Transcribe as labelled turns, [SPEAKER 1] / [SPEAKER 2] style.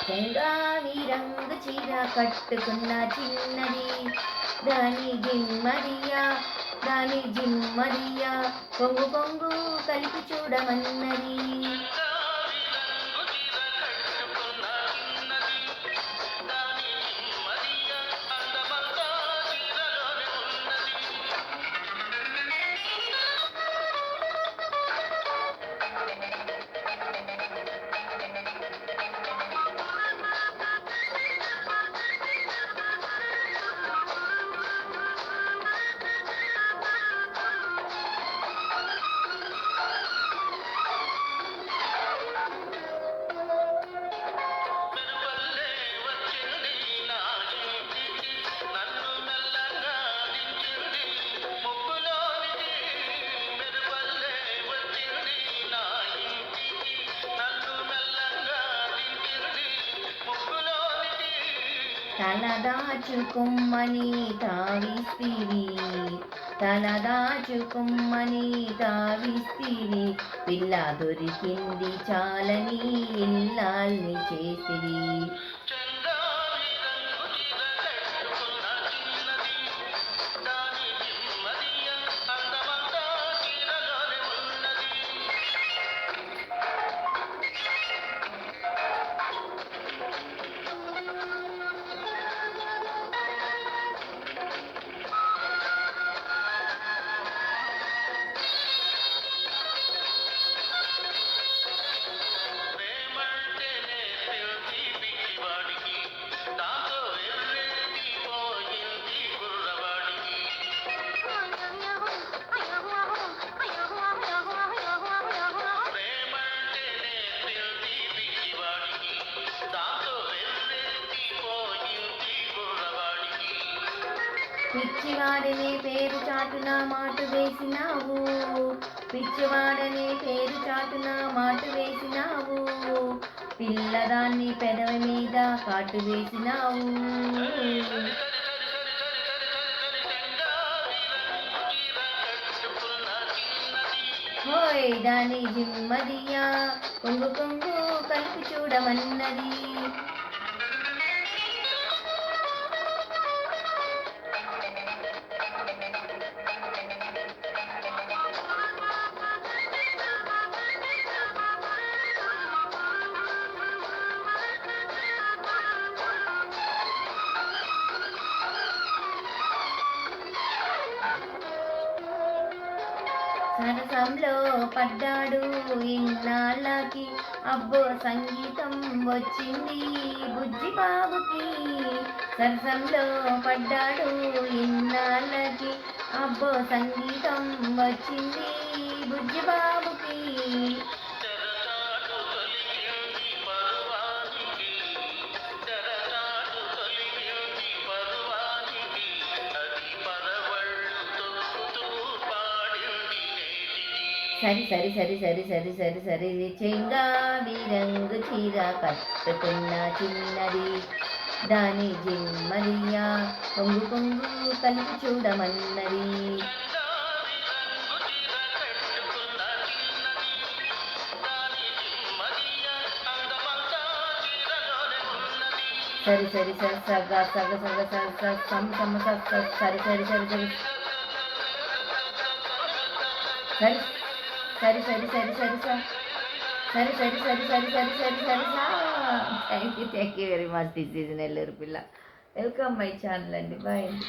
[SPEAKER 1] చెంగావి రంగు చీర కట్టుకున్న చిన్నది, దాని జిమ్మరియా దాని జిమ్మరియా, కొంగు కొంగు కలిపి చూడమన్నది. తలదాచుకుమ్మని తావిస్తివి, తలదాచుకుమ్మని తావిస్తివి, పిల్ల దొరికింది చాలని ఇల్లాల్ని చేసిరి. పిచ్చివాడనే పేరు చాటున మాట వేసినావు, పిచ్చివాడనే పేరు చాటున మాట వేసినావు, పిల్లదాన్ని పెదవి మీద కాటు వేసినావు. హోయ్ దాని జిమ్మదియా, కొంగు కొంగు కలిపి చూడమన్నది. సరసంలో పడ్డాడు ఇన్నాళ్ళకి, అబ్బో సంగీతం వచ్చింది బుజ్జి బాబుకి. సరసంలో పడ్డాడు ఇన్నాళ్ళకి, అబ్బో సంగీతం వచ్చింది బుజ్జి బాబుకి. సరి సరి సరి సరి సరి సరి సరి చెంగావి రంగు చీర కట్టుకున్న చిన్నది, దాని జిమ్మరియా, కొంగు కొంగు కలిపి చూడమన్నది. సరి సరి సరి సగ సగ సగ సగ సమ సమ సరి సరి సరి సరి సరి సరి సరి సరి సరి సరి సరి సరి సరి సరి సరి సరి సా. Thank you very much. This is Nellore పిల్ల. వెల్కమ్ మై ఛానల్ అండి. బాయ్ అండి.